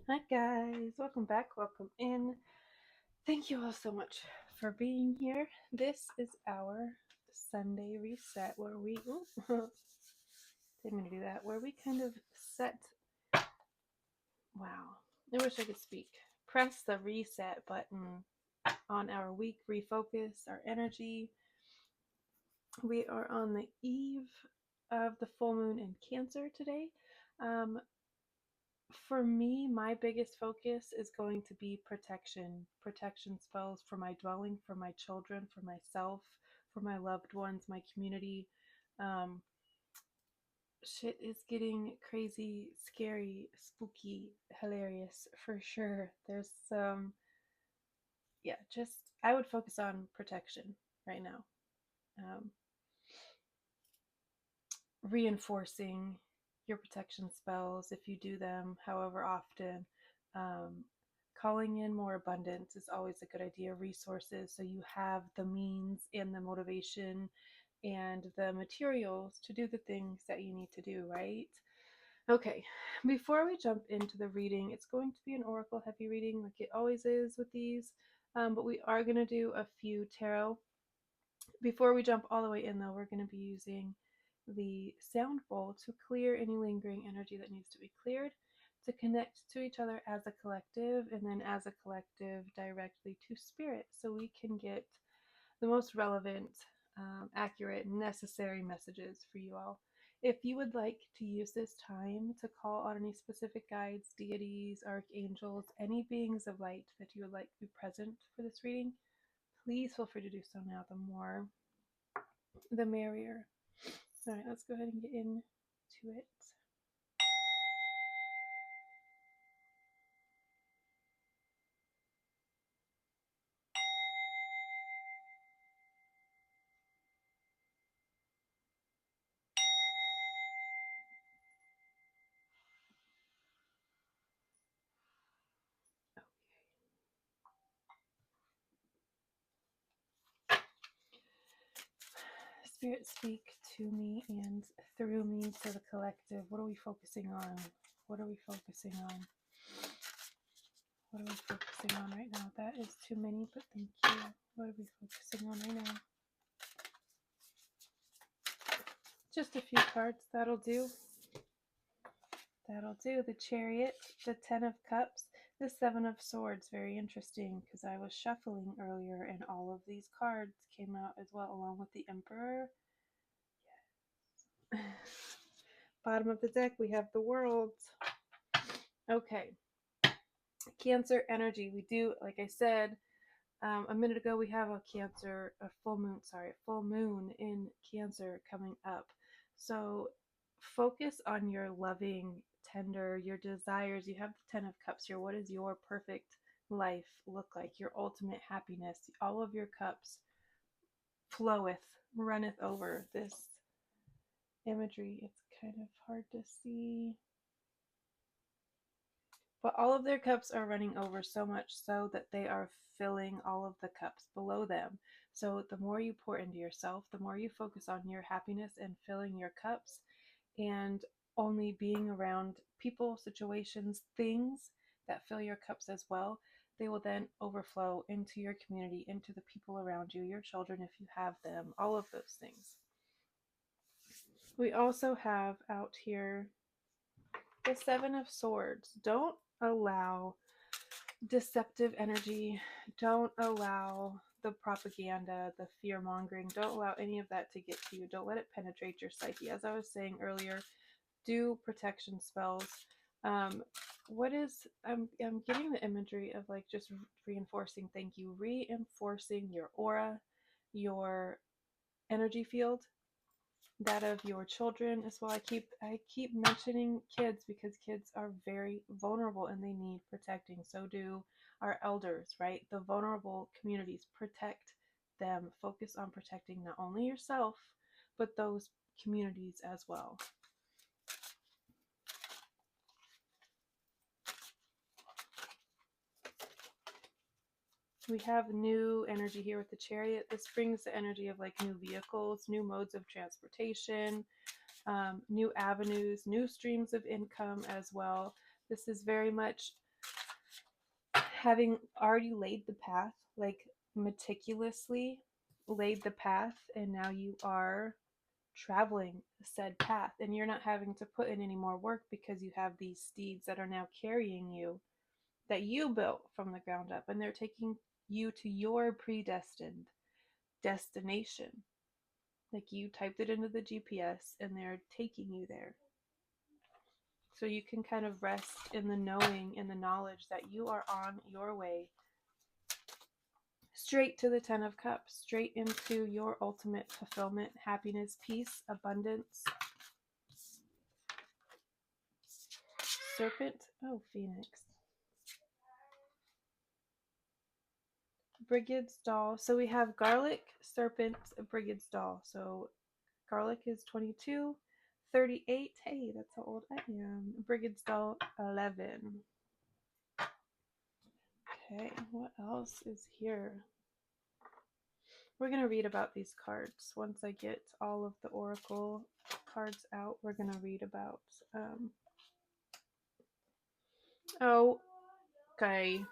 Hi guys, welcome back, welcome in. Thank you all so much for being here. This is our Sunday reset where we didn't mean to do that, where we kind of set, wow, I wish I could speak. Press the reset button on our week, refocus our energy. We are on the eve of the full moon in Cancer today. Um, For me, my biggest focus is going to be protection spells for my dwelling, for my children, for myself, for my loved ones, my community. Um, Shit is getting crazy, scary, spooky, hilarious for sure. There's some, yeah, just I would focus on protection right now. Um, Reinforcing your protection spells if you do them however often. Um, Calling in more abundance is always a good idea. Resources, so you have the means and the motivation and the materials to do the things that you need to do, right? Okay, before we jump into the reading, it's going to be an oracle heavy reading like it always is with these, but we are going to do a few tarot. Before we jump all the way in, though, we're going to be using the sound bowl to clear any lingering energy that needs to be cleared, to connect to each other as a collective, and then as a collective directly to spirit so we can get the most relevant, accurate, necessary messages for you all. If you would like to use this time to call on any specific guides, deities, archangels, any beings of light that you would like to be present for this reading, please feel free to do so now. The more, the merrier. All right, let's go ahead and get into it. Spirit, speak to me and through me to the collective. What are we focusing on? What are we focusing on? What are we focusing on right now? That is too many, but thank you. What are we focusing on right now? Just a few cards. That'll do. That'll do. The Chariot, the Ten of Cups, the Seven of Swords. Very interesting because I was shuffling earlier and all of these cards came out as well, along with the Emperor. Yes. Bottom of the deck, we have the World. Okay. Cancer energy. We do, like I said a minute ago, we have a full moon in Cancer coming up. So focus on your loving, tender, your desires. You have the Ten of Cups here. What does your perfect life look like? Your ultimate happiness. All of your cups floweth, runneth over. This imagery, it's kind of hard to see. But all of their cups are running over, so much so that they are filling all of the cups below them. So the more you pour into yourself, the more you focus on your happiness and filling your cups and only being around people, situations, things that fill your cups as well, they will then overflow into your community, into the people around you, your children if you have them, all of those things. We also have out here the Seven of Swords. Don't allow deceptive energy. Don't allow the propaganda, the fear mongering. Don't allow any of that to get to you. Don't let it penetrate your psyche. As I was saying earlier, do protection spells. I'm getting the imagery of like just reinforcing, thank you, reinforcing your aura, your energy field, that of your children as well. I keep mentioning kids because kids are very vulnerable and they need protecting. So do our elders, right? The vulnerable communities, protect them. Focus on protecting not only yourself, but those communities as well. We have new energy here with the Chariot. This brings the energy of like new vehicles, new modes of transportation, new avenues, new streams of income as well. This is very much having already laid the path, like meticulously laid the path, and now you are traveling said path, and you're not having to put in any more work because you have these steeds that are now carrying you, that you built from the ground up, and they're taking you to your predestined destination. Like, you typed it into the GPS and they're taking you there. So you can kind of rest in the knowing and the knowledge that you are on your way straight to the Ten of Cups, straight into your ultimate fulfillment, happiness, peace, abundance. Serpent. Oh, Phoenix. Brigid's doll. So we have garlic, serpent, Brigid's doll. So garlic is 22, 38. Hey, that's how old I am. Brigid's doll, 11. Okay, what else is here? We're going to read about these cards. Once I get all of the oracle cards out, we're going to read about... Oh, okay.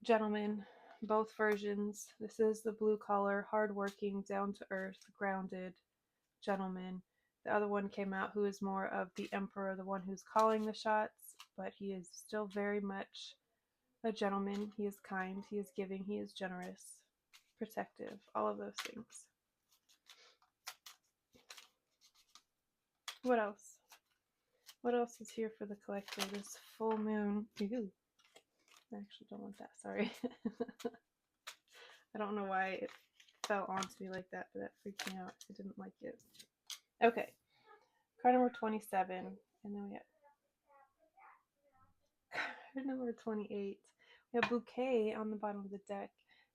Gentlemen, both versions. This is the blue collar, hardworking, down to earth, grounded gentleman. The other one came out who is more of the emperor, the one who's calling the shots, but he is still very much a gentleman. He is kind, he is giving, he is generous, protective, all of those things. What else? What else is here for the collector? This full moon. Ooh. I actually don't want that, sorry. I don't know why it fell onto me like that, but that freaked me out. I didn't like it. Okay. Card number 27. And then we have card number 28. We have bouquet on the bottom of the deck.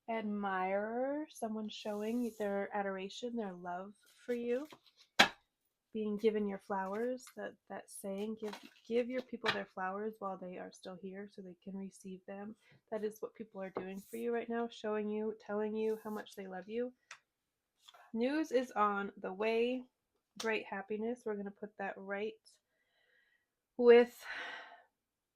Admirer, someone showing their adoration, their love for you. Being given your flowers, that saying, give your people their flowers while they are still here so they can receive them. That is what people are doing for you right now, showing you, telling you how much they love you. News is on the way. Great happiness. We're going to put that right with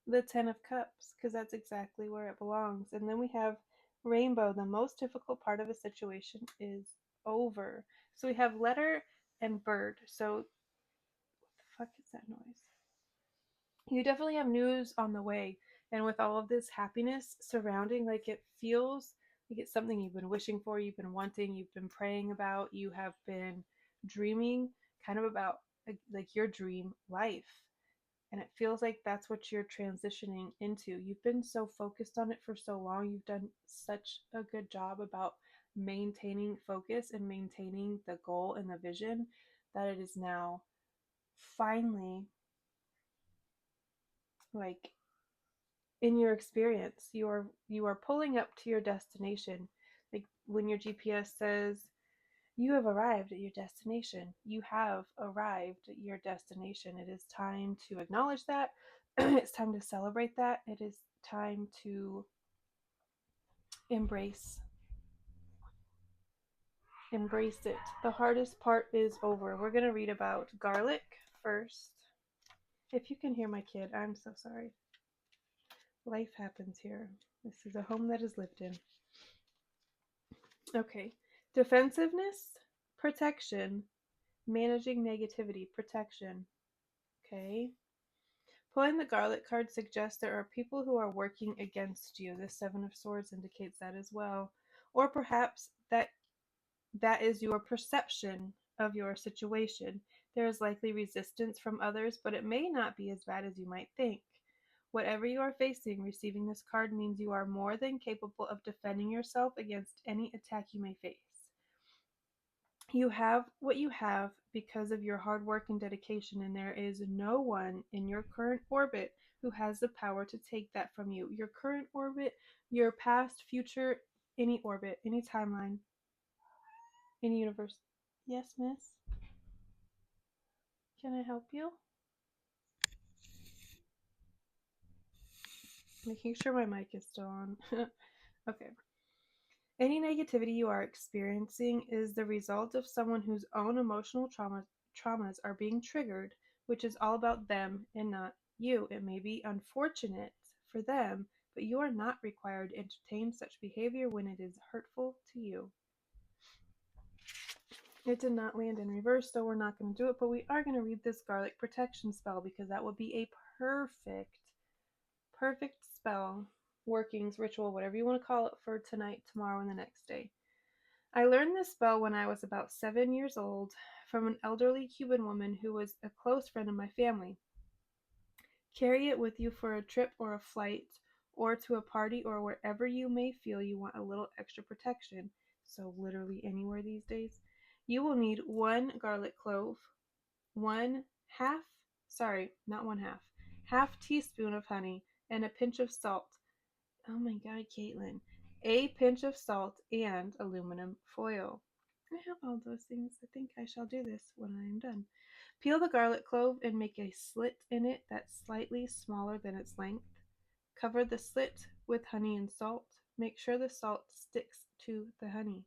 the Ten of Cups because that's exactly where it belongs. And then we have Rainbow. The most difficult part of a situation is over. So we have letter and bird. So what the fuck is that noise? You definitely have news on the way. And with all of this happiness surrounding, like, it feels like it's something you've been wishing for, you've been wanting, you've been praying about, you have been dreaming kind of about like your dream life. And it feels like that's what you're transitioning into. You've been so focused on it for so long. You've done such a good job about maintaining focus and maintaining the goal and the vision that it is now finally, like, in your experience, you are pulling up to your destination. Like when your GPS says you have arrived at your destination, you have arrived at your destination. It is time to acknowledge that. It's time to celebrate that. It is time to embrace it. The hardest part is over. We're going to read about garlic first. If you can hear my kid, I'm so sorry. Life happens here. This is a home that is lived in. Okay. Defensiveness, protection, managing negativity, protection. Okay. Pulling the garlic card suggests there are people who are working against you. The Seven of Swords indicates that as well. Or perhaps that is your perception of your situation. There is likely resistance from others, but it may not be as bad as you might think. Whatever you are facing, receiving this card means you are more than capable of defending yourself against any attack you may face. You have what you have because of your hard work and dedication, and there is no one in your current orbit who has the power to take that from you. Your current orbit, your past, future, any orbit, any timeline, any universe. Yes, miss? Can I help you? Making sure my mic is still on. Okay. Any negativity you are experiencing is the result of someone whose own emotional traumas are being triggered, which is all about them and not you. It may be unfortunate for them, but you are not required to entertain such behavior when it is hurtful to you. It did not land in reverse, so we're not going to do it, but we are going to read this garlic protection spell because that would be a perfect spell, workings, ritual, whatever you want to call it, for tonight, tomorrow, and the next day. I learned this spell when I was about 7 years old from an elderly Cuban woman who was a close friend of my family. Carry it with you for a trip or a flight or to a party or wherever you may feel you want a little extra protection. So literally anywhere these days. You will need 1 garlic clove, half teaspoon of honey, and a pinch of salt. Oh my God, Caitlin. A pinch of salt and aluminum foil. I have all those things. I think I shall do this when I am done. Peel the garlic clove and make a slit in it that's slightly smaller than its length. Cover the slit with honey and salt. Make sure the salt sticks to the honey.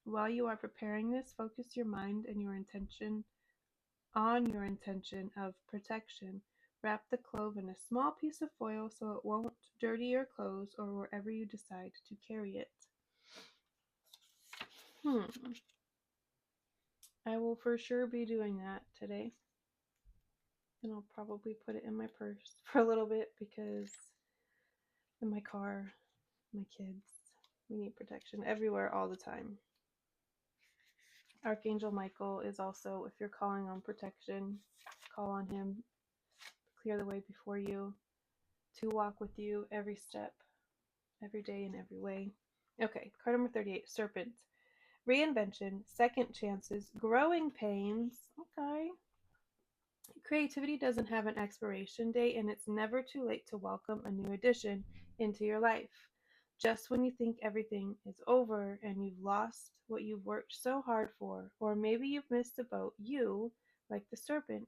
While you are preparing this, focus your mind and your intention of protection. Wrap the clove in a small piece of foil so it won't dirty your clothes or wherever you decide to carry it. I will for sure be doing that today. And I'll probably put it in my purse for a little bit because in my car, my kids, we need protection everywhere all the time. Archangel Michael is also, if you're calling on protection, call on him, clear the way before you, to walk with you every step, every day in every way. Okay, card number 38, Serpent. Reinvention, second chances, growing pains. Okay. Creativity doesn't have an expiration date, and it's never too late to welcome a new addition into your life. Just when you think everything is over and you've lost what you've worked so hard for, or maybe you've missed the boat, you, like the serpent,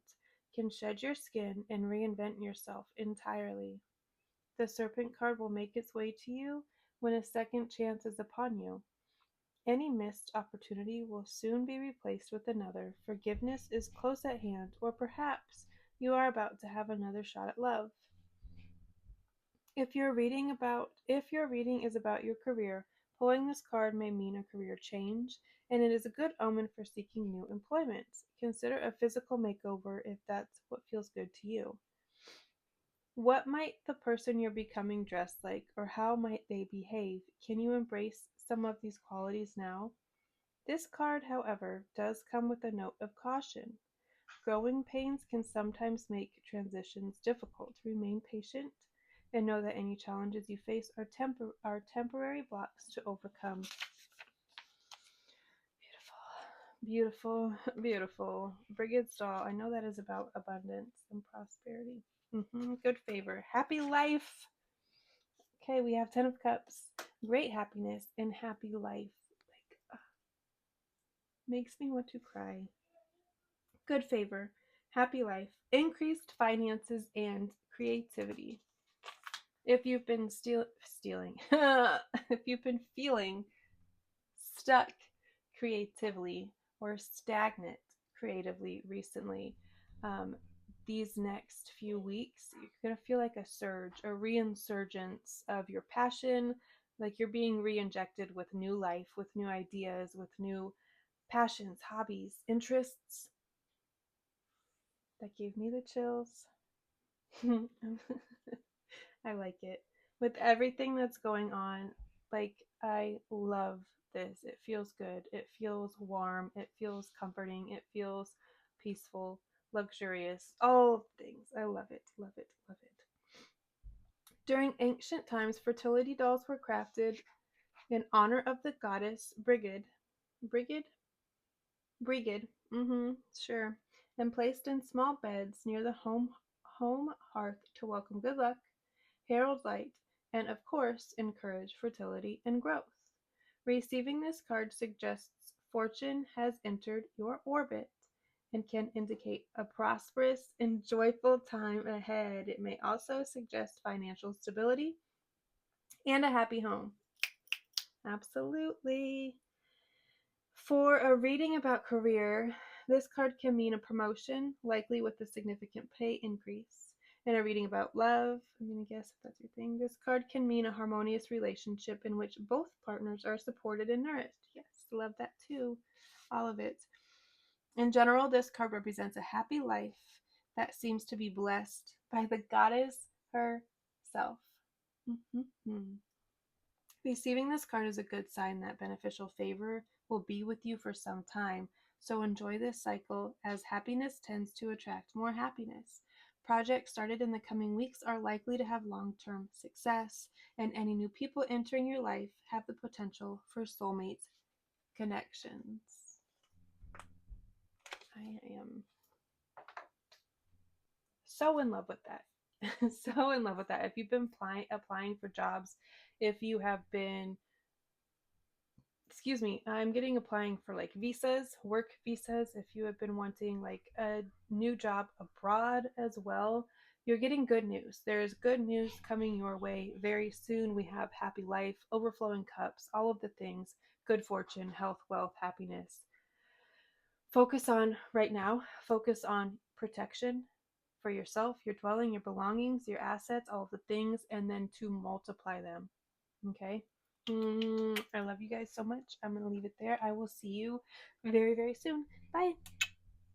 can shed your skin and reinvent yourself entirely. The serpent card will make its way to you when a second chance is upon you. Any missed opportunity will soon be replaced with another. Forgiveness is close at hand, or perhaps you are about to have another shot at love. If your reading is about your career, pulling this card may mean a career change, and it is a good omen for seeking new employment. Consider a physical makeover if that's what feels good to you. What might the person you're becoming dress like, or how might they behave? Can you embrace some of these qualities now? This card, however, does come with a note of caution. Growing pains can sometimes make transitions difficult. Remain patient and know that any challenges you face are temporary blocks to overcome. Beautiful, beautiful, beautiful. Brigade's doll. I know that is about abundance and prosperity. Good favor. Happy life. Okay, we have 10 of Cups. Great happiness and happy life. Makes me want to cry. Good favor, happy life, increased finances, and creativity. If you've been if you've been feeling stuck creatively or stagnant creatively recently, these next few weeks, you're going to feel like a surge, a reinsurgence of your passion, like you're being re-injected with new life, with new ideas, with new passions, hobbies, interests. That gave me the chills. I like it. With everything that's going on, like, I love this. It feels good. It feels warm. It feels comforting. It feels peaceful, luxurious, all things. I love it, love it, love it. During ancient times, fertility dolls were crafted in honor of the goddess Brigid. Brigid? Brigid. Sure. And placed in small beds near the home hearth to welcome good luck, herald light, and of course encourage fertility and growth. Receiving this card suggests fortune has entered your orbit and can indicate a prosperous and joyful time ahead. It may also suggest financial stability and a happy home. Absolutely. For a reading about career, this card can mean a promotion, likely with a significant pay increase. In a reading about love, I'm going to guess if that's your thing. This card can mean a harmonious relationship in which both partners are supported and nourished. Yes, love that too. All of it. In general, this card represents a happy life that seems to be blessed by the goddess herself. Mm-hmm. Receiving this card is a good sign that beneficial favor will be with you for some time, so enjoy this cycle as happiness tends to attract more happiness. Projects started in the coming weeks are likely to have long-term success, and any new people entering your life have the potential for soulmate connections. I am so in love with that. So in love with that. If you've been applying for jobs, if you have been, I'm getting applying for like visas, work visas. If you have been wanting like a new job abroad as well, you're getting good news. There is good news coming your way very soon. We have happy life, overflowing cups, all of the things, good fortune, health, wealth, happiness. Focus on right now, focus on protection for yourself, your dwelling, your belongings, your assets, all of the things, and then to multiply them. Okay? I love you guys so much. I'm going to leave it there. I will see you very, very soon. Bye.